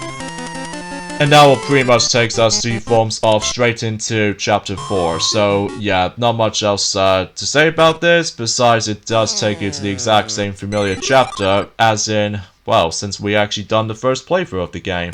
S1: And that will pretty much takes us to forms of straight into Chapter 4. So, yeah, not much else to say about this, besides it does take you to the exact same familiar chapter, as in, well, since we actually done the first playthrough of the game.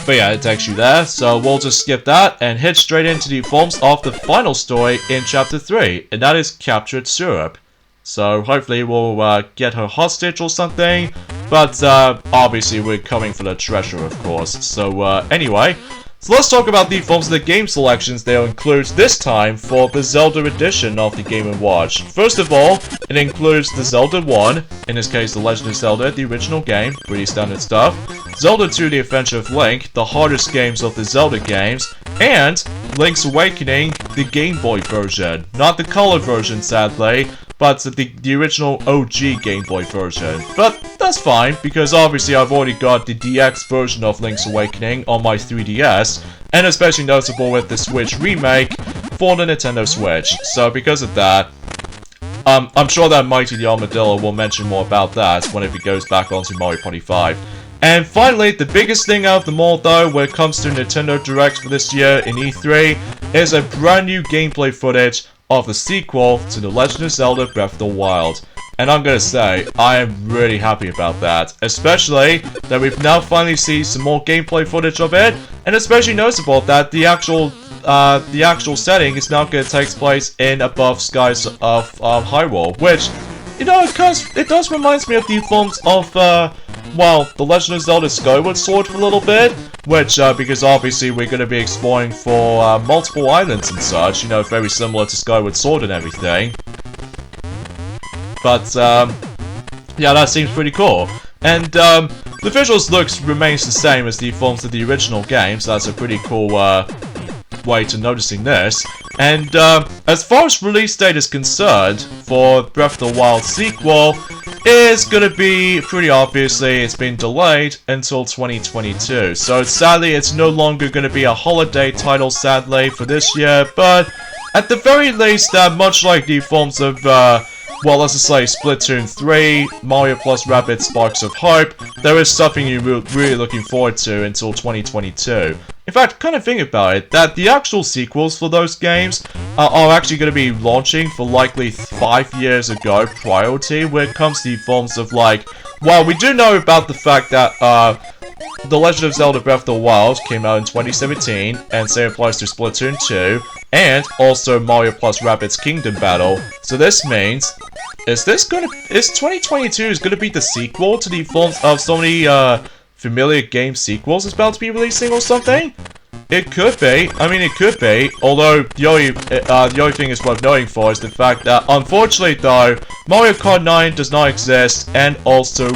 S1: But yeah, it takes you there, so we'll just skip that and hit straight into the forms of the final story in Chapter 3, and that is Captured Syrup. So hopefully we'll get her hostage or something, but obviously we're coming for the treasure, of course. So anyway, so let's talk about the forms of the game selections they'll include this time for the Zelda edition of the Game & Watch. First of all, it includes the Zelda 1, in this case The Legend of Zelda, the original game, pretty standard stuff, Zelda 2 The Adventure of Link, the hardest games of the Zelda games, and Link's Awakening, the Game Boy version. Not the color version, sadly, but the original OG Game Boy version. But that's fine, because obviously I've already got the DX version of Link's Awakening on my 3DS, and especially noticeable with the Switch remake for the Nintendo Switch. So because of that, I'm sure that Mighty the Armadillo will mention more about that whenever he goes back onto Mario Party 5. And finally, the biggest thing out of them all though, when it comes to Nintendo Direct for this year in E3, is a brand new gameplay footage of the sequel to The Legend of Zelda Breath of the Wild. And I'm gonna say, I am really happy about that. Especially that we've now finally seen some more gameplay footage of it, and especially noticeable that the actual setting is now gonna take place in above skies of Hyrule, which, you know, it does remind me of the forms of, well, The Legend of Zelda Skyward Sword for a little bit, which, because obviously we're gonna be exploring for multiple islands and such, you know, very similar to Skyward Sword and everything. But, yeah, that seems pretty cool. And, the visuals looks remains the same as the forms of the original game, so that's a pretty cool, way to noticing this. And, as far as release date is concerned, for Breath of the Wild sequel, is gonna be, pretty obviously, it's been delayed until 2022. So, sadly, it's no longer gonna be a holiday title, sadly, for this year, but, at the very least, much like the forms of, well, let's just say Splatoon 3, Mario plus Rabbids Sparks of Hope, there is something you're really looking forward to until 2022. In fact, kind of think about it, that the actual sequels for those games are actually going to be launching for likely 5 years ago priority when it comes to the forms of, like, well, we do know about the fact that, The Legend of Zelda Breath of the Wild came out in 2017, and same applies to Splatoon 2, and also Mario plus Rabbids Kingdom Battle. So this means, is 2022 gonna be the sequel to the forms of so many, familiar game sequels is about to be releasing or something? It could be. I mean, it could be. Although, the only thing is worth noting for is the fact that, unfortunately though, Mario Kart 9 does not exist, and also,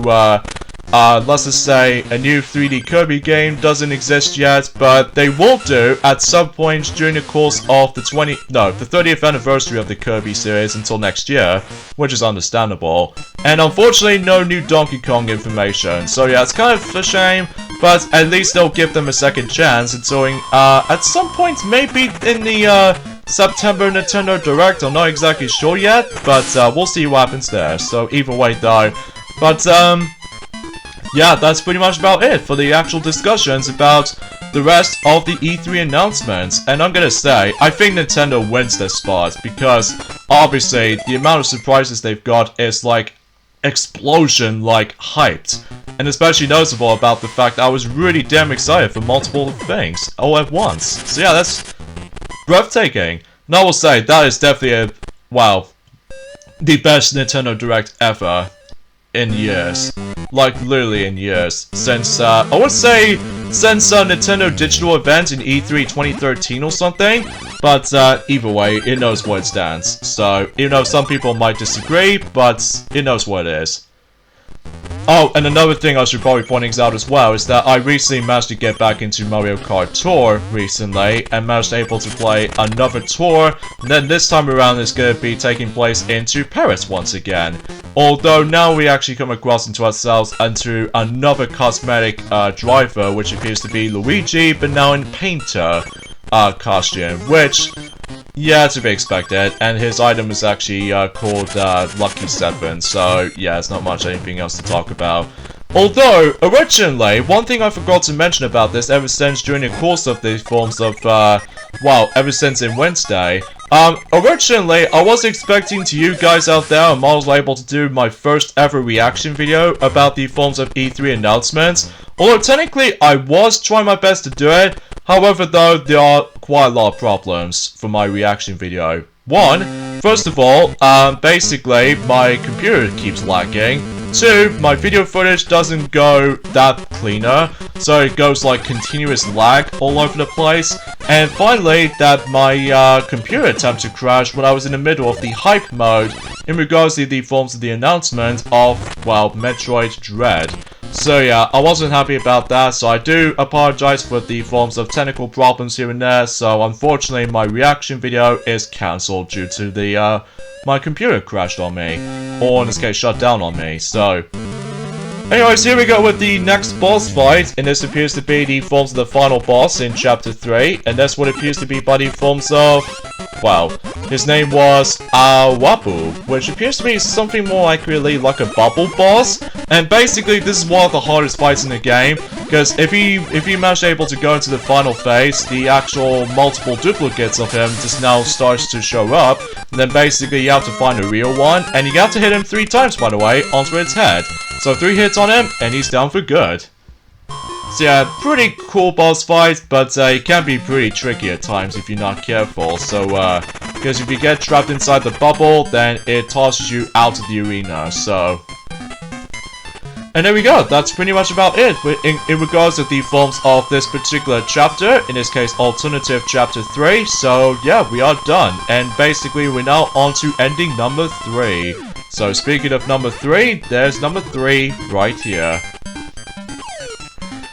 S1: let's just say a new 3D Kirby game doesn't exist yet, but they will do at some point during the course of the 30th anniversary of the Kirby series until next year, which is understandable. And unfortunately, no new Donkey Kong information. So yeah, it's kind of a shame, but at least they'll give them a second chance until, at some point, maybe in the, September Nintendo Direct. I'm not exactly sure yet, but, we'll see what happens there. So either way though, but, yeah, that's pretty much about it for the actual discussions about the rest of the E3 announcements. And I'm gonna say, I think Nintendo wins this spot, because obviously the amount of surprises they've got is like explosion, like hyped. And especially noticeable about the fact that I was really damn excited for multiple things all at once. So yeah, that's breathtaking. And I will say, that is definitely the best Nintendo Direct ever in years. Like, literally in years. Since, I would say, since, Nintendo Digital Event in E3 2013 or something. But, either way, it knows where it stands. So, even though some people might disagree, but it knows what it is. Oh, and another thing I should probably point out as well is that I recently managed to get back into Mario Kart Tour recently, and managed able to play another tour, and then this time around it's going to be taking place into Paris once again. Although now we actually come across into ourselves into another cosmetic driver, which appears to be Luigi, but now in painter costume, which, yeah, to be expected, and his item is actually called Lucky 7, so yeah, it's not much anything else to talk about. Although, originally, one thing I forgot to mention about this ever since during the course of the forms of, ever since in Wednesday, originally, I was expecting to you guys out there, I was able to do my first ever reaction video about the forms of E3 announcements. Although technically, I was trying my best to do it. However, though, there are quite a lot of problems for my reaction video. One, first of all, basically, my computer keeps lagging. Two, my video footage doesn't go that cleaner, so it goes like continuous lag all over the place. And finally, that my computer attempted to crash when I was in the middle of the hype mode in regards to the forms of the announcement of, well, Metroid Dread. So yeah, I wasn't happy about that, so I do apologize for the forms of technical problems here and there. So unfortunately, my reaction video is cancelled due to the my computer crashed on me, or in this case, shut down on me. So Anyways, here we go with the next boss fight, and this appears to be the forms of the final boss in Chapter 3, and that's what appears to be by the forms of, well, his name was Wapu, which appears to be something more accurately like a bubble boss, and basically this is one of the hardest fights in the game, because if you manage able to go into the final phase, the actual multiple duplicates of him just now starts to show up, and then basically you have to find a real one, and you have to hit him 3 times, by the way, onto its head. So 3 hits on him, and he's down for good. So yeah, pretty cool boss fight, but it can be pretty tricky at times if you're not careful. So, because if you get trapped inside the bubble, then it tosses you out of the arena, so... And there we go, that's pretty much about it in regards to the forms of this particular chapter, in this case, Alternative Chapter 3. So yeah, we are done, and basically we're now on to ending number 3. So speaking of number 3, there's number 3 right here.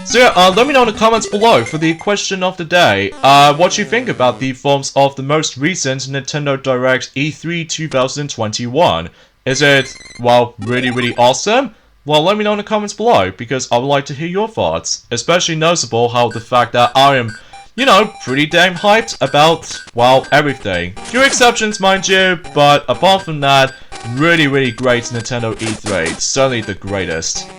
S1: So yeah, let me know in the comments below for the question of the day. What you think about the forms of the most recent Nintendo Direct E3 2021. Is it, well, really awesome? Well, let me know in the comments below, because I would like to hear your thoughts. Especially noticeable how the fact that I am, you know, pretty damn hyped about, well, everything. Few exceptions, mind you, but apart from that, really great Nintendo E3. It's certainly the greatest.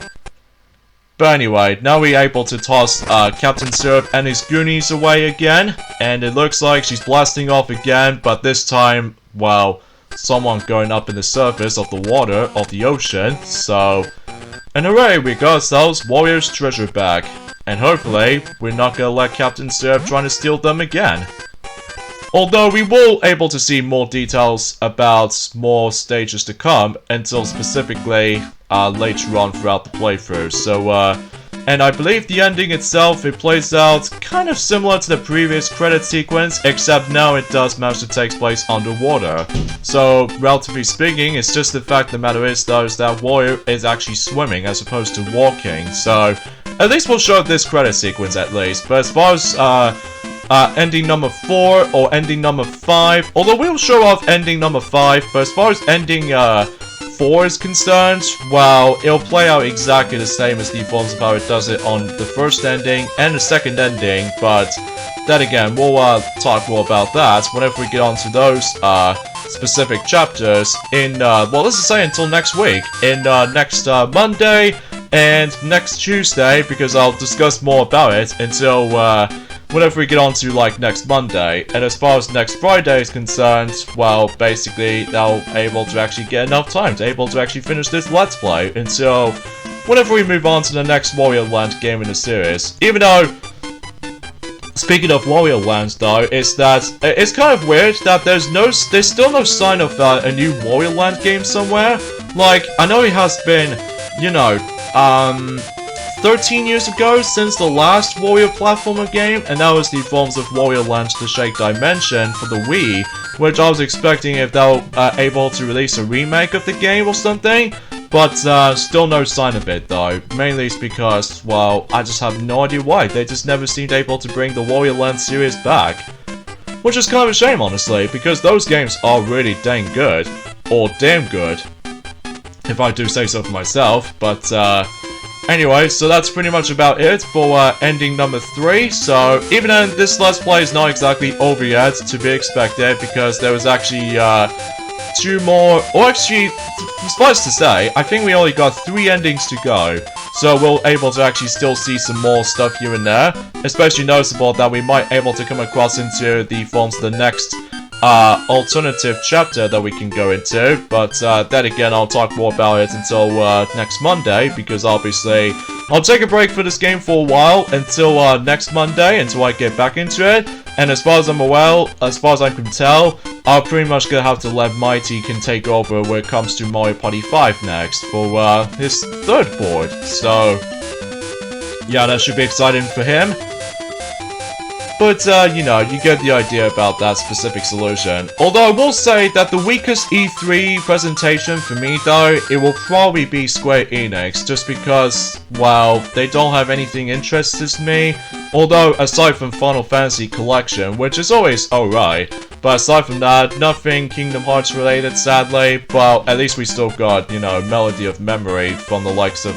S1: But anyway, now we're able to toss Captain Syrup and his Goonies away again, and it looks like she's blasting off again, but this time, well, someone going up in the surface of the water of the ocean, so... And hooray, we got ourselves Wario's treasure back. And hopefully, we're not gonna let Captain Syrup try to steal them again. Although we will able to see more details about more stages to come until specifically later on throughout the playthrough. So, and I believe the ending itself, it plays out kind of similar to the previous credit sequence, except now it does manage to take place underwater. So, relatively speaking, it's just the fact of the matter is, though, is that Wario is actually swimming as opposed to walking. So, at least we'll show this credit sequence at least. But as far as ending number 4 or ending number 5, although we'll show off ending number 5, but as far as ending 4 is concerned, well, it'll play out exactly the same as the forms of how it does it on the first ending and the second ending, but then again, we'll talk more about that whenever we get onto those specific chapters in, well, let's just say until next week, in next Monday and next Tuesday, because I'll discuss more about it until whenever we get on to, like, next Monday. And as far as next Friday is concerned, well, basically, they'll able to actually get enough time to able to actually finish this Let's Play until whenever we move on to the next Wario Land game in the series. Even though, speaking of Wario Land, though, is that it's kind of weird that there's still no sign of a new Wario Land game somewhere. Like, I know it has been, you know, 13 years ago since the last Wario platformer game, and that was the forms of Wario Land The Shake Dimension for the Wii, which I was expecting if they were able to release a remake of the game or something, but still no sign of it though. Mainly it's because, well, I just have no idea why. They just never seemed able to bring the Wario Land series back. Which is kind of a shame, honestly, because those games are really dang good. Or damn good, if I do say so for myself, but anyway, so that's pretty much about it for ending number 3. So, even though this Let's Play is not exactly over yet, to be expected, because there was actually 2 more, or actually, suffice to say, I think we only got 3 endings to go. So we'll able to actually still see some more stuff here and there, especially noticeable that we might able to come across into the forms of the next alternative chapter that we can go into, but then again, I'll talk more about it until next Monday, because obviously I'll take a break for this game for a while until next Monday, until I get back into it. And as far as I'm aware, as far as I can tell, I'm pretty much gonna have to let Mighty can take over when it comes to Mario Party 5 next for his 3rd board. So yeah, that should be exciting for him. But, you know, you get the idea about that specific solution. Although I will say that the weakest E3 presentation for me, though, it will probably be Square Enix, just because, well, they don't have anything interesting to me. Although, aside from Final Fantasy Collection, which is always alright, But aside from that, nothing Kingdom Hearts related, sadly. Well, at least we still got, you know, Melody of Memory from the likes of,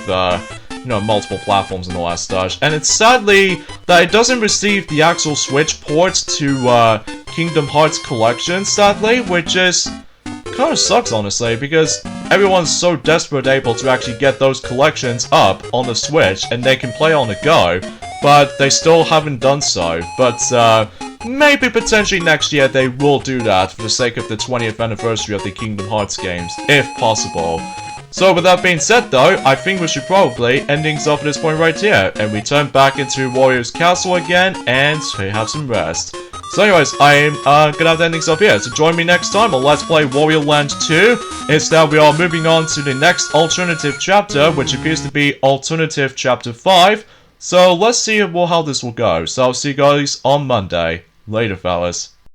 S1: you know, multiple platforms in the last stage. And it's sadly that it doesn't receive the actual Switch ports to, Kingdom Hearts Collection, sadly, which is kind of sucks, honestly, because everyone's so desperate able to actually get those collections up on the Switch, and they can play on the go, but they still haven't done so. But, maybe potentially next year they will do that for the sake of the 20th anniversary of the Kingdom Hearts games, if possible. So with that being said though, I think we should probably end things off at this point right here, and return back into Wario's castle again, and have some rest. So anyways, I am gonna have to end things off here, so join me next time on Let's Play Wario Land 2. Instead, we are moving on to the next alternative chapter, which appears to be Alternative Chapter 5. So let's see how this will go. So I'll see you guys on Monday. Later, fellas.